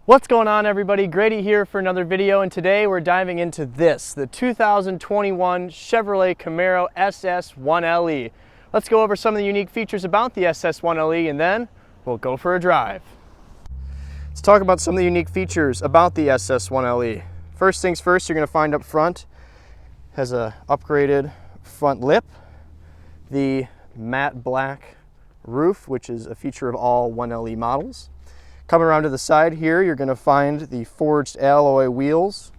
What's going on, everybody? Grady here for another video, and today we're diving into the 2021 Chevrolet Camaro SS1LE. Let's go over some of the unique features about the SS1LE and then we'll go for a drive. Let's talk about some of the unique features about the SS1LE. First things first, you're going to find up front has a upgraded front lip, the matte black roof, which is a feature of all 1LE models. Coming around to the side here, you're going to find the forged alloy wheels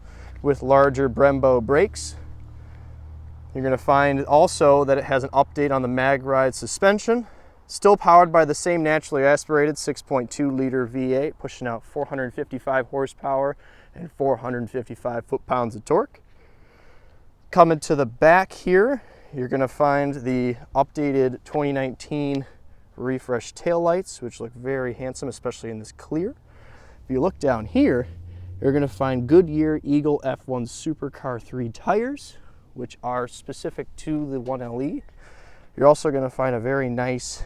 with larger Brembo brakes. You're going to find also that it has an update on the Backroad suspension, still powered by the same naturally aspirated 6.2 liter V8, pushing out 455 horsepower and 455 foot-pounds of torque. Coming to the back here, you're going to find the updated 2019 refreshed taillights, which look very handsome, especially in this clear. If you look down here, you're going to find Goodyear Eagle F1 Supercar 3 tires, which are specific to the 1LE. You're also going to find a very nice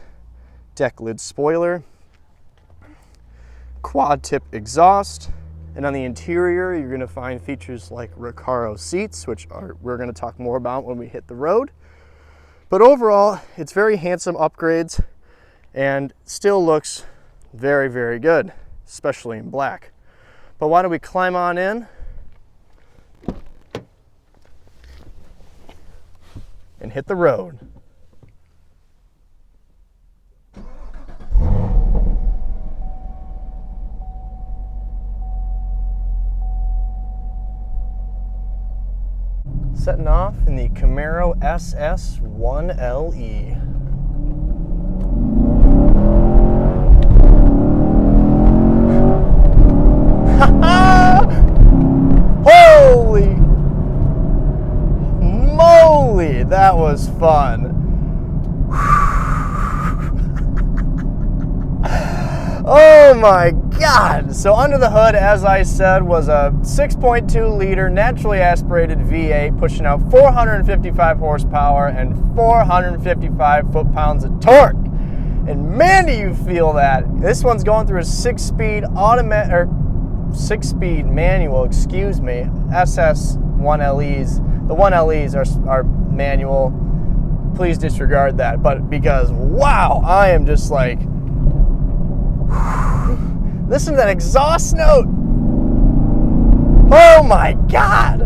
deck lid spoiler, quad tip exhaust, and on the interior you're going to find features like Recaro seats, which we're going to talk more about when we hit the road. But overall, it's very handsome upgrades and still looks very, very good, especially in black. But why don't we climb on in and hit the road. Setting off in the Camaro SS1LE. Holy moly, that was fun. Oh my God. So under the hood, as I said, was a 6.2 liter naturally aspirated V8 pushing out 455 horsepower and 455 foot-pounds of torque. And man, do you feel that. This one's going through a 6-speed manual, excuse me. SS1LEs. The 1LEs are manual. Please disregard that. But because, wow, I am just like, listen to that exhaust note. Oh my God.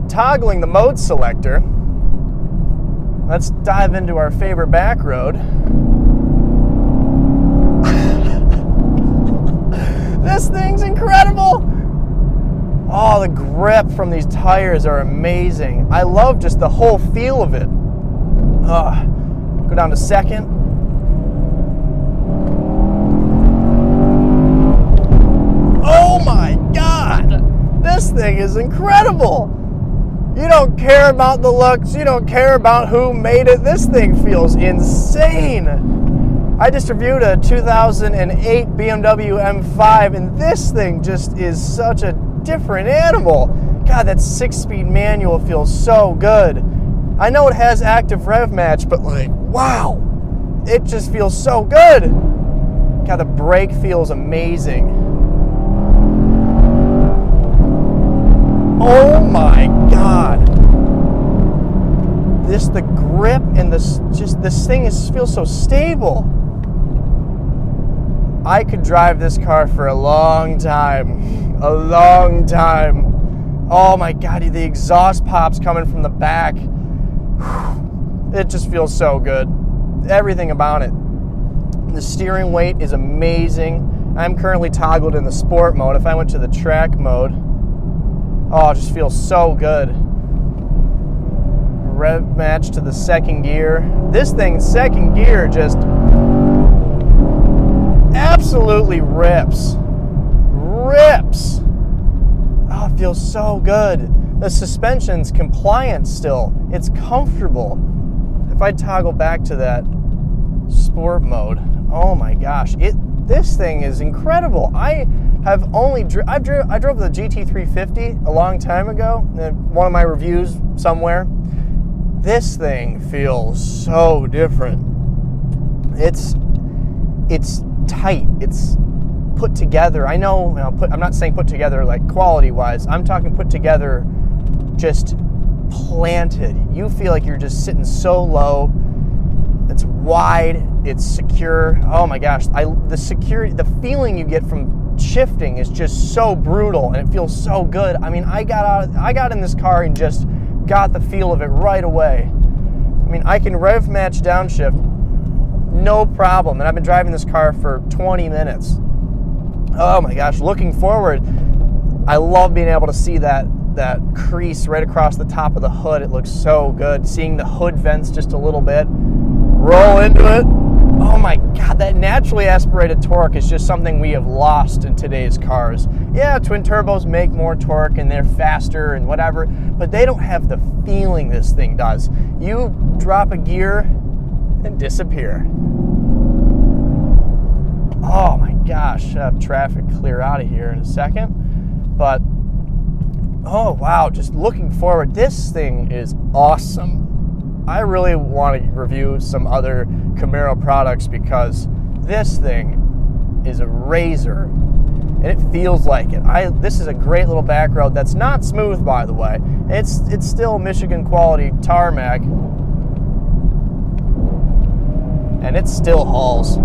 Toggling the mode selector. Let's dive into our favorite back road. This thing's incredible. Oh, the grip from these tires are amazing. I love just the whole feel of it. Go down to second. Oh my God, this thing is incredible. You don't care about the looks, you don't care about who made it. This thing feels insane. I just reviewed a 2008 BMW M5, and this thing just is such a different animal. God, that 6-speed manual feels so good. I know it has active rev match, but like, wow, it just feels so good. God, the brake feels amazing. Oh my God. The grip and this thing feels so stable. I could drive this car for a long time. A long time. Oh my God, the exhaust pops coming from the back. It just feels so good. Everything about it. The steering weight is amazing. I'm currently toggled in the sport mode. If I went to the track mode, oh, it just feels so good. Rev match to the second gear. This thing's second gear just absolutely rips. Rips. Oh, it feels so good. The suspension's compliant still. It's comfortable. If I toggle back to that sport mode, oh my gosh, this thing is incredible. I drove the GT350 a long time ago, one of my reviews somewhere. This thing feels so different. It's tight. It's put together. I know, I'm not saying put together like quality-wise. I'm talking put together just planted. You feel like you're just sitting so low. It's wide, it's secure. Oh my gosh, the feeling you get from shifting is just so brutal, and it feels so good. I mean, I got in this car and just got the feel of it right away. I mean, I can rev match downshift, no problem, and I've been driving this car for 20 minutes. Oh my gosh, looking forward, I love being able to see that crease right across the top of the hood. It looks so good. Seeing the hood vents just a little bit. Roll into it. Oh my God, that naturally aspirated torque is just something we have lost in today's cars. Yeah, twin turbos make more torque and they're faster and whatever, but they don't have the feeling this thing does. You drop a gear and disappear. Oh my gosh, I'll have traffic clear out of here in a second. But, oh wow, just looking forward, this thing is awesome. I really want to review some other Camaro products because this thing is a razor, and it feels like it. This is a great little back road that's not smooth, by the way. It's still Michigan quality tarmac, and it still hauls.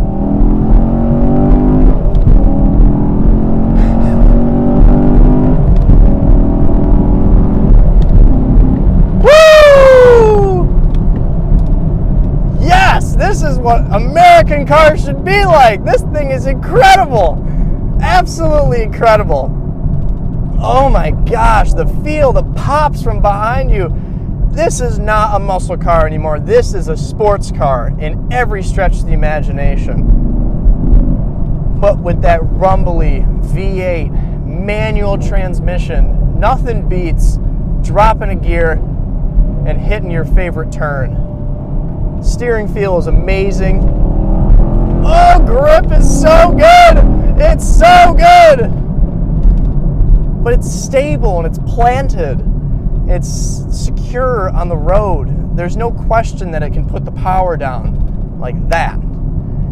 This is what American cars should be like. This thing is incredible. Absolutely incredible. Oh my gosh, the feel, the pops from behind you. This is not a muscle car anymore. This is a sports car in every stretch of the imagination. But with that rumbly V8 manual transmission, nothing beats dropping a gear and hitting your favorite turn. Steering feel is amazing. Oh, grip is so good. It's so good. But it's stable and it's planted. It's secure on the road. There's no question that it can put the power down like that.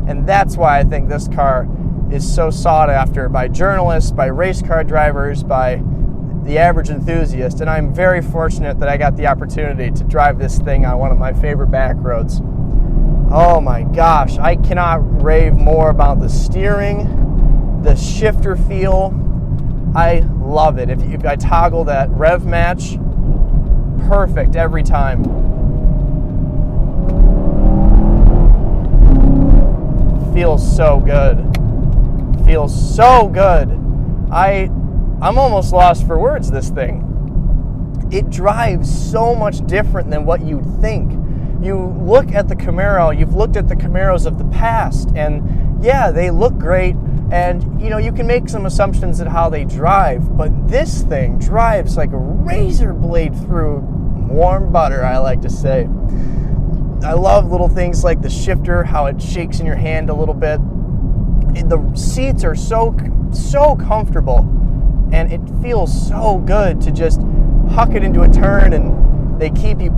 And that's why I think this car is so sought after by journalists, by race car drivers, by the average enthusiast, and I'm very fortunate that I got the opportunity to drive this thing on one of my favorite back roads. Oh my gosh, I cannot rave more about the steering, the shifter feel. I love it. If I toggle that rev match, perfect every time. Feels so good. Feels so good. I'm almost lost for words, this thing. It drives so much different than what you'd think. You look at the Camaro, you've looked at the Camaros of the past, and yeah, they look great, and you can make some assumptions at how they drive, but this thing drives like a razor blade through warm butter, I like to say. I love little things like the shifter, how it shakes in your hand a little bit. The seats are so comfortable. And it feels so good to just huck it into a turn, and they keep you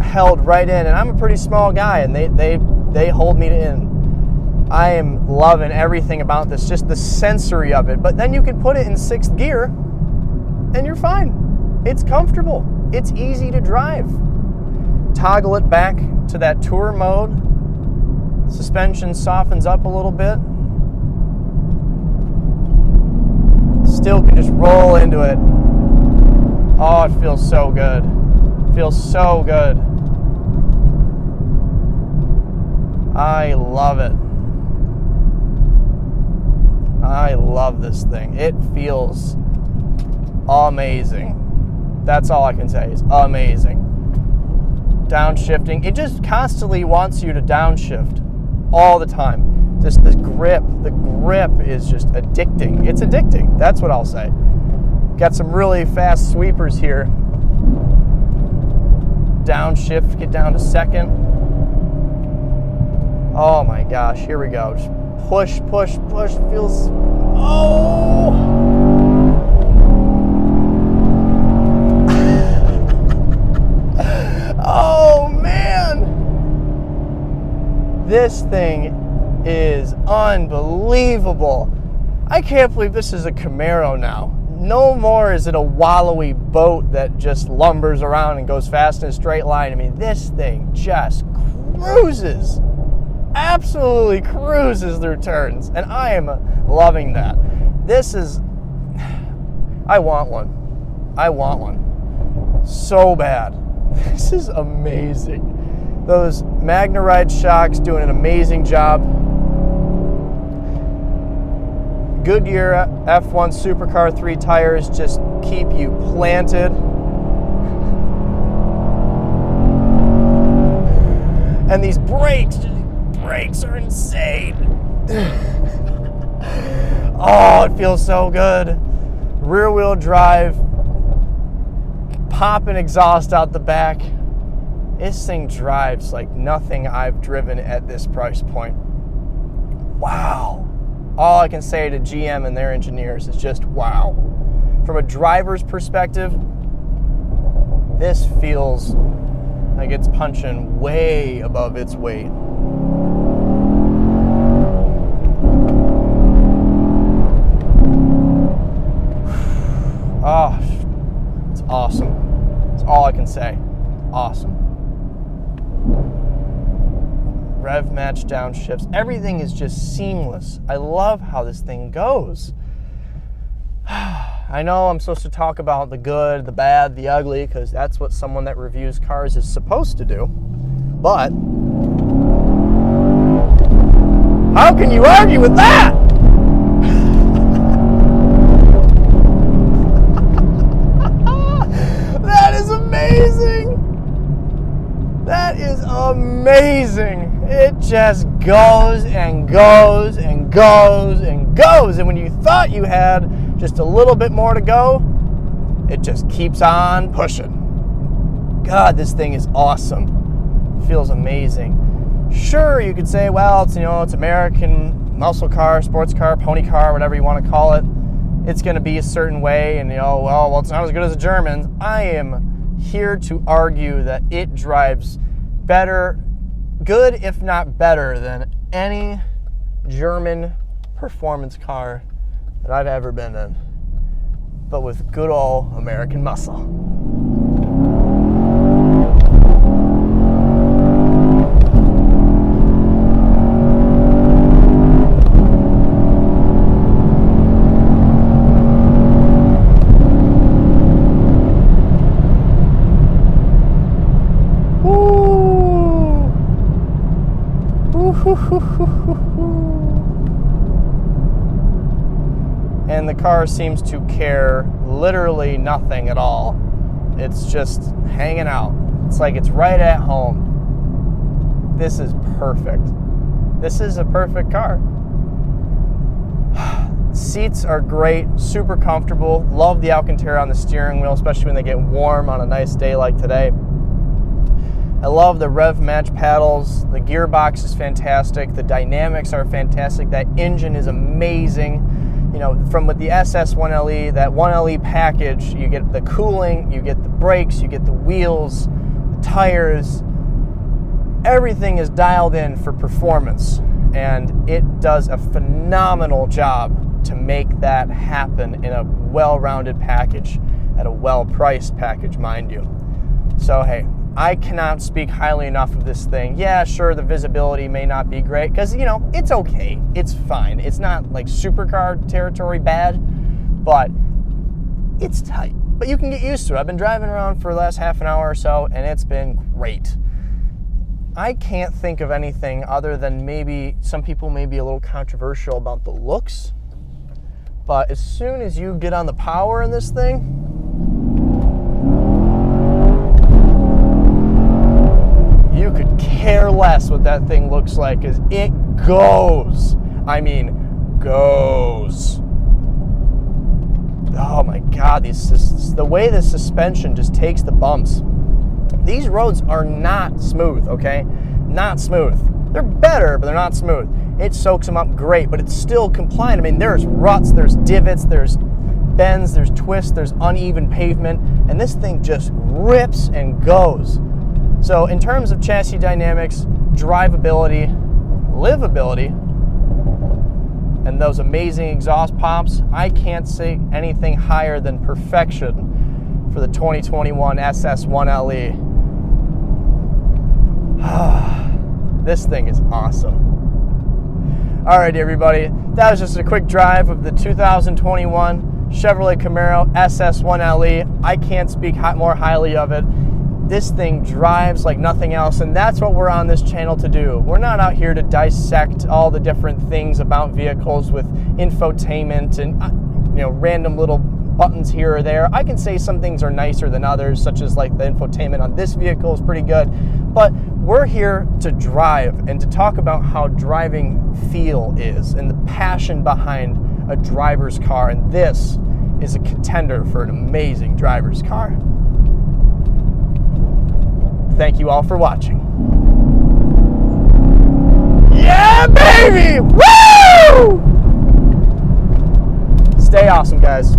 held right in. And I'm a pretty small guy, and they hold me in. I am loving everything about this, just the sensory of it. But then you can put it in 6th gear, and you're fine. It's comfortable. It's easy to drive. Toggle it back to that tour mode. Suspension softens up a little bit. Still can just roll into it. Oh, it feels so good. Feels so good. I love it. I love this thing. It feels amazing. That's all I can say is amazing. Downshifting. It just constantly wants you to downshift all the time. Just the grip is just addicting. It's addicting, that's what I'll say. Got some really fast sweepers here. Downshift, get down to 2nd. Oh my gosh, here we go. Just push, push, push, feels, oh! Oh man! This thing is unbelievable. I can't believe this is a Camaro now. No more is it a wallowy boat that just lumbers around and goes fast in a straight line. I mean, this thing just cruises. Absolutely cruises through turns. And I am loving that. This is... I want one. I want one. So bad. This is amazing. Those Magnaride shocks doing an amazing job. Goodyear F1 Supercar 3 tires just keep you planted. And these brakes are insane. Oh, it feels so good. Rear wheel drive, popping exhaust out the back. This thing drives like nothing I've driven at this price point. Wow. All I can say to GM and their engineers is just wow. From a driver's perspective, this feels like it's punching way above its weight. Oh, it's awesome. That's all I can say. Awesome. Rev match downshifts. Everything is just seamless. I love how this thing goes. I know I'm supposed to talk about the good, the bad, the ugly, because that's what someone that reviews cars is supposed to do. But how can you argue with that? That is amazing. That is amazing. It just goes and goes and goes and goes. And when you thought you had just a little bit more to go, it just keeps on pushing. God, this thing is awesome. It feels amazing. Sure, you could say, well, it's, it's American muscle car, sports car, pony car, whatever you want to call it. It's going to be a certain way, and well, it's not as good as the Germans. I am here to argue that it drives better, good if not better than any German performance car that I've ever been in, but with good old American muscle. And the car seems to care literally nothing at all. It's just hanging out. It's like it's right at home. This is perfect. This is a perfect car. Seats are great, super comfortable. Love the Alcantara on the steering wheel, especially when they get warm on a nice day like today. I love the rev match paddles. The gearbox is fantastic. The dynamics are fantastic. That engine is amazing. From with the SS1LE, that 1LE package, you get the cooling, you get the brakes, you get the wheels, the tires. Everything is dialed in for performance, and it does a phenomenal job to make that happen in a well-rounded package, at a well-priced package, mind you. So, hey, I cannot speak highly enough of this thing. Yeah, sure, the visibility may not be great because, it's okay. It's fine. It's not like supercar territory bad, but it's tight. But you can get used to it. I've been driving around for the last half an hour or so, and it's been great. I can't think of anything other than maybe some people may be a little controversial about the looks, but as soon as you get on the power in this thing, you could care less what that thing looks like, because it goes. I mean, goes. Oh my God, the way the suspension just takes the bumps. These roads are not smooth, okay? Not smooth. They're better, but they're not smooth. It soaks them up great, but it's still compliant. I mean, there's ruts, there's divots, there's bends, there's twists, there's uneven pavement, and this thing just rips and goes. So in terms of chassis dynamics, drivability, livability, and those amazing exhaust pops, I can't say anything higher than perfection for the 2021 SS1LE. This thing is awesome. Alright everybody, that was just a quick drive of the 2021 Chevrolet Camaro SS1LE. I can't speak more highly of it. This thing drives like nothing else, and that's what we're on this channel to do. We're not out here to dissect all the different things about vehicles with infotainment and random little buttons here or there. I can say some things are nicer than others, such as like the infotainment on this vehicle is pretty good, but we're here to drive and to talk about how driving feel is and the passion behind a driver's car, and this is a contender for an amazing driver's car. Thank you all for watching. Yeah, baby! Woo! Stay awesome, guys.